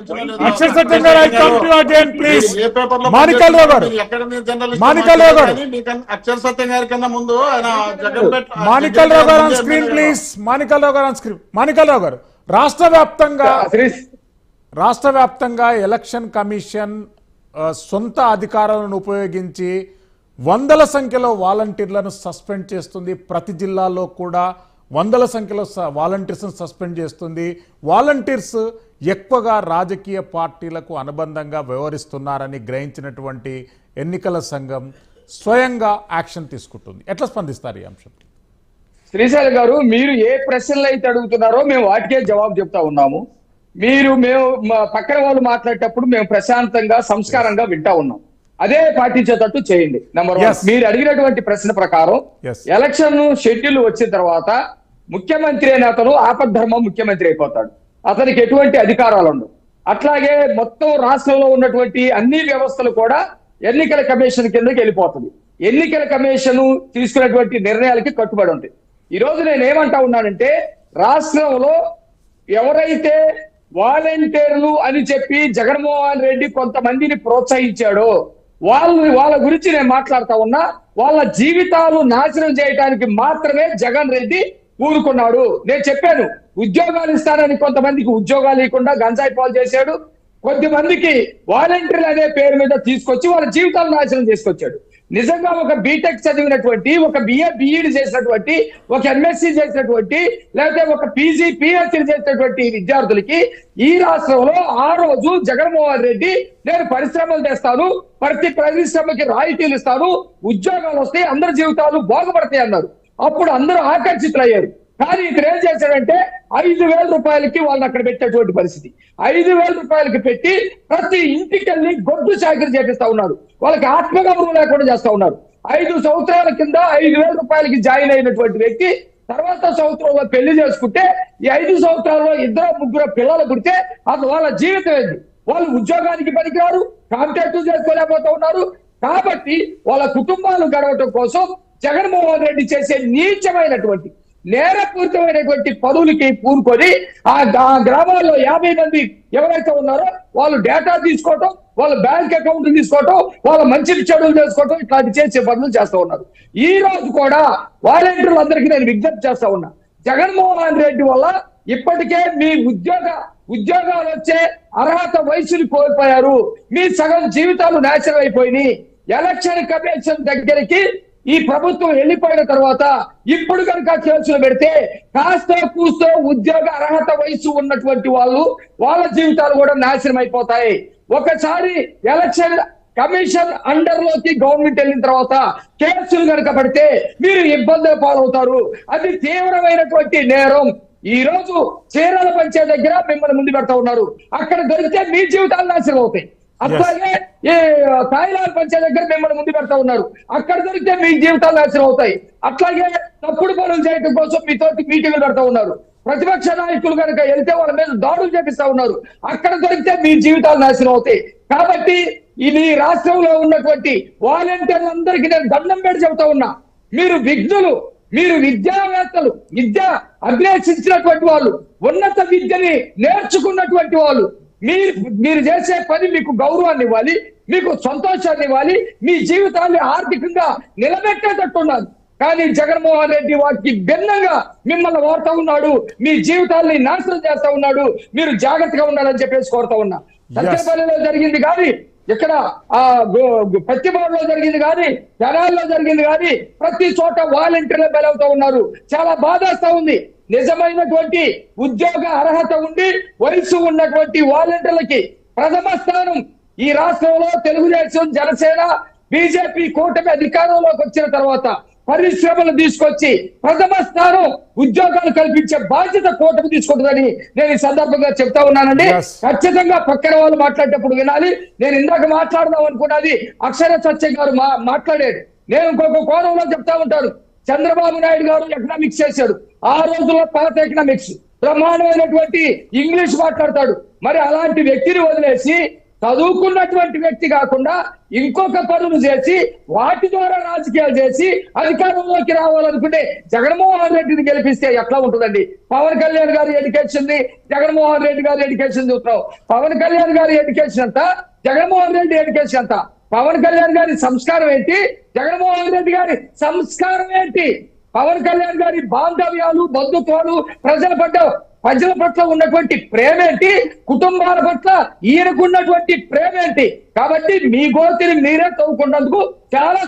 అక్షర్ సత్యం గారు, I come to you again, please. Manikyalarao గారు, మాణిక్యాలరావు గారు, అక్షర్ సత్యం గారి కన్నా ముందు ఆయన జగన్ మాణిక్యాలరావు గారు ఆన్ స్క్రీన్ ప్లీజ్. మాణిక్యాలరావు గారు ఆన్ స్క్రీన్. మాణిక్యాలరావు గారు, రాష్ట్ర వ్యాప్తంగా ఎలక్షన్ కమిషన్ సొంత అధికారాలను ఉపయోగించి వందల సంఖ్యలో వాలంటీర్లను సస్పెండ్ చేస్తుంది. ప్రతి జిల్లాలో కూడా వందల సంఖ్యలో వాలంటీర్స్ను సస్పెండ్ చేస్తుంది. వాలంటీర్స్ ఎక్కువగా రాజకీయ పార్టీలకు అనుబంధంగా వ్యవహరిస్తున్నారని గ్రహించినటువంటి ఎన్నికల సంఘం స్వయంగా యాక్షన్ తీసుకుంటుంది. ఎట్లా స్పందిస్తారు ఈ అంశం? శ్రీశైలం గారు, మీరు ఏ ప్రశ్నలు అయితే అడుగుతున్నారో మేము వాటికే జవాబు చెప్తా ఉన్నాము. మేము పక్కన వాళ్ళు మాట్లాడేటప్పుడు మేము ప్రశాంతంగా సంస్కారంగా వింటా ఉన్నాం. అదే పాటించేటట్టు చేయండి. నెంబర్ 1, మీరు అడిగినటువంటి ప్రశ్న ప్రకారం ఎలక్షన్ షెడ్యూల్ వచ్చిన తర్వాత ముఖ్యమంత్రి అనే అతను ఆపద్ధర్మం ముఖ్యమంత్రి అయిపోతాడు. అతనికి ఎటువంటి అధికారాలు ఉండవు. అట్లాగే మొత్తం రాష్ట్రంలో ఉన్నటువంటి అన్ని వ్యవస్థలు కూడా ఎన్నికల కమిషన్ కిందకి వెళ్ళిపోతుంది. ఎన్నికల కమిషన్ తీసుకున్నటువంటి నిర్ణయాలకి కట్టుబడి ఉంటాయి. ఈ రోజు నేను ఏమంటా ఉన్నానంటే, రాష్ట్రంలో ఎవరైతే వాలంటీర్లు అని చెప్పి జగన్మోహన్ రెడ్డి కొంతమందిని ప్రోత్సహించాడో వాళ్ళ గురించి నేను మాట్లాడుతా ఉన్నా. వాళ్ళ జీవితాలు నాశనం చేయడానికి మాత్రమే జగన్ రెడ్డి ఊరుకున్నాడు. నేను చెప్పాను, ఉద్యోగాలు ఇస్తానని కొంతమందికి ఉద్యోగాలు ఇవ్వకుండా గంజాయి పాలు చేశాడు. కొద్దిమందికి వాలంటీర్లు అనే పేరు మీద తీసుకొచ్చి వాళ్ళ జీవితాలు నాశనం చేసుకొచ్చాడు. నిజంగా ఒక బీటెక్ చదివినటువంటి, ఒక బిఈడి చేసినటువంటి, ఒక ఎంఎస్సి చేసినటువంటి, లేకపోతే ఒక పీజీ పిహెచ్డి చేసినటువంటి విద్యార్థులకి ఈ రాష్ట్రంలో ఆ రోజు జగన్మోహన్ రెడ్డి నేను పరిశ్రమలు తెస్తాను, ప్రతి పరిశ్రమకి రాయితీలు ఇస్తాను, ఉద్యోగాలు వస్తాయి, అందరి జీవితాలు బాగుపడతాయి అన్నారు. అప్పుడు అందరూ ఆకర్షితులయ్యారు. కానీ ఇక్కడ ఏం చేశాడంటే 5,000 రూపాయలకి వాళ్ళని అక్కడ పెట్టేటువంటి పరిస్థితి. 5,000 రూపాయలకి పెట్టి ప్రతి ఇంటికి వెళ్ళి గొడ్డు చాకరీ చేపిస్తా ఉన్నారు. వాళ్ళకి ఆత్మగౌరవం లేకుండా చేస్తా ఉన్నారు. 5 సంవత్సరాల కింద 5,000 రూపాయలకి జాయిన్ అయినటువంటి వ్యక్తి తర్వాత సంవత్సరంలో పెళ్లి చేసుకుంటే ఈ 5 సంవత్సరాల్లో 2-3 పిల్లలు పుడితే అది వాళ్ళ జీవితం ఏంది? వాళ్ళు ఉద్యోగానికి పనికిరారు, కాంట్రాక్టు చేసుకోలేకపోతా ఉన్నారు. కాబట్టి వాళ్ళ కుటుంబాలు గడవటం కోసం జగన్మోహన్ రెడ్డి చేసే నీచమైనటువంటి నేరపూరితమైనటువంటి పనులకి పూనుకొని ఆ గ్రామాల్లో 50 మంది ఎవరైతే ఉన్నారో వాళ్ళు డేటా తీసుకోవటం, వాళ్ళ బ్యాంక్ అకౌంట్ తీసుకోవటం, వాళ్ళ మంచి చెడులు చేసుకోవటం, ఇట్లాంటి చేసే పనులు చేస్తా ఉన్నారు. ఈ రోజు కూడా వాలంటీర్లందరికీ నేను విజ్ఞప్తి చేస్తా ఉన్నా, జగన్మోహన్ రెడ్డి వల్ల ఇప్పటికే మీ ఉద్యోగాలు వచ్చే అర్హత వయసుని కోల్పోయారు. మీ సగం జీవితాలు నాశనం అయిపోయినాయి. ఎలక్షన్ కమిషన్ దగ్గరికి ఈ ప్రభుత్వం వెళ్ళిపోయిన తర్వాత ఇప్పుడు కనుక కేసులు పెడితే కాస్త కూస్తో ఉద్యోగ అర్హత వయసు ఉన్నటువంటి వాళ్ళ జీవితాలు కూడా నాశనం అయిపోతాయి. ఒకసారి ఎలక్షన్ కమిషన్ అండర్ లోకి గవర్నమెంట్ వెళ్ళిన తర్వాత కేసులు కనుక పడితే మీరు ఇబ్బందులు పాలవుతారు. అది తీవ్రమైనటువంటి నేరం. ఈ రోజు చీరల పంచే దగ్గర మిమ్మల్ని ముందు పెడతా ఉన్నారు, అక్కడ దొరికితే మీ జీవితాలు నాశనం అవుతాయి. అట్లాగే ఈ తాయిలాలు పంచే దగ్గర మిమ్మల్ని ముందు పెడతా ఉన్నారు, అక్కడ దొరికితే మీ జీవితాలు నాశనం అవుతాయి. అట్లాగే తప్పుడు పనులు చేయడం కోసం మీతోటి మీటింగ్లు పెడతా ఉన్నారు. ప్రతిపక్ష నాయకులు కనుక వెళ్తే వాళ్ళ మీద దాడులు చేపిస్తా ఉన్నారు, అక్కడ దొరికితే మీ జీవితాలు నాశనం అవుతాయి. కాబట్టి ఇది రాష్ట్రంలో ఉన్నటువంటి వాలంటీర్లందరికీ నేను దండం పెట్టి చెబుతా ఉన్నా, మీరు విఘ్నులు, మీరు విద్యావేత్తలు, విద్య అభ్యసించినటువంటి వాళ్ళు, ఉన్నత విద్యని నేర్చుకున్నటువంటి వాళ్ళు, మీరు చేసే పని మీకు గౌరవాన్ని ఇవ్వాలి, మీకు సంతోషాన్ని ఇవ్వాలి, మీ జీవితాన్ని ఆర్థికంగా నిలబెట్టేటట్టు ఉండాలి. కానీ జగన్మోహన్ రెడ్డి వాటికి భిన్నంగా మిమ్మల్ని వాడుతూ ఉన్నాడు, మీ జీవితాల్ని నాశనం చేస్తా ఉన్నాడు. మీరు జాగ్రత్తగా ఉండాలని చెప్పేసి కోరుతా ఉన్నా. సత్యపల్లిలో జరిగింది కానీ, ఇక్కడ పత్తిపాడులో జరిగింది కానీ, తెనాల్లో జరిగింది కానీ, ప్రతి చోట వాలంటీర్లు బలవుతూ ఉన్నారు. చాలా బాధేస్తా ఉంది. నిజమైనటువంటి ఉద్యోగ అర్హత ఉండి వయసు ఉన్నటువంటి వాలంటీర్లకి ప్రథమ స్థానం ఈ రాష్ట్రంలో తెలుగుదేశం, జనసేన, బీజేపీ కూటమి అధికారంలోకి వచ్చిన తర్వాత పరిశ్రమలు తీసుకొచ్చి ప్రథమ స్థానం ఉద్యోగాలు కల్పించే బాధ్యత కూటమి తీసుకుంటుందని నేను ఈ సందర్భంగా చెప్తా ఉన్నానండి. ఖచ్చితంగా పక్కన వాళ్ళు మాట్లాడేటప్పుడు వినాలి. నేను ఇందాక మాట్లాడదాం అనుకున్నది అక్షర సత్యం గారు మాట్లాడాడు. నేను ఇంకొక కోణంలో చెప్తా ఉంటాను. చంద్రబాబు నాయుడు గారు ఎకనామిక్స్ చేశాడు. ఆ రోజుల్లో పాత ఎకనామిక్స్ బ్రహ్మాండమైనటువంటి ఇంగ్లీష్ మాట్లాడతాడు. మరి అలాంటి వ్యక్తిని వదిలేసి చదువుకున్నటువంటి వ్యక్తి కాకుండా ఇంకొక పనులు చేసి వాటి ద్వారా రాజకీయాలు చేసి అధికారంలోకి రావాలనుకుంటే జగన్మోహన్ రెడ్డిని గెలిపిస్తే ఎట్లా ఉంటుందండి? పవన్ కళ్యాణ్ గారి ఎడ్యుకేషన్ జగన్మోహన్ రెడ్డి గారి ఎడ్యుకేషన్ చూస్తున్నాం. పవన్ కళ్యాణ్ గారి ఎడ్యుకేషన్ అంతా, జగన్మోహన్ రెడ్డి ఎడ్యుకేషన్ అంతా. పవన్ కళ్యాణ్ గారి సంస్కారం ఏంటి, జగన్మోహన్ రెడ్డి గారి సంస్కారం ఏంటి? పవన్ కళ్యాణ్ గారి బాంధవ్యాలు, బంధుత్వాలు, ప్రజల పట్ల ఉన్నటువంటి ప్రేమ ఏంటి, కుటుంబాల పట్ల ఈయనకున్నటువంటి ప్రేమ ఏంటి? కాబట్టి మీ గోతిని మీరే తవ్వుకున్నందుకు చాలా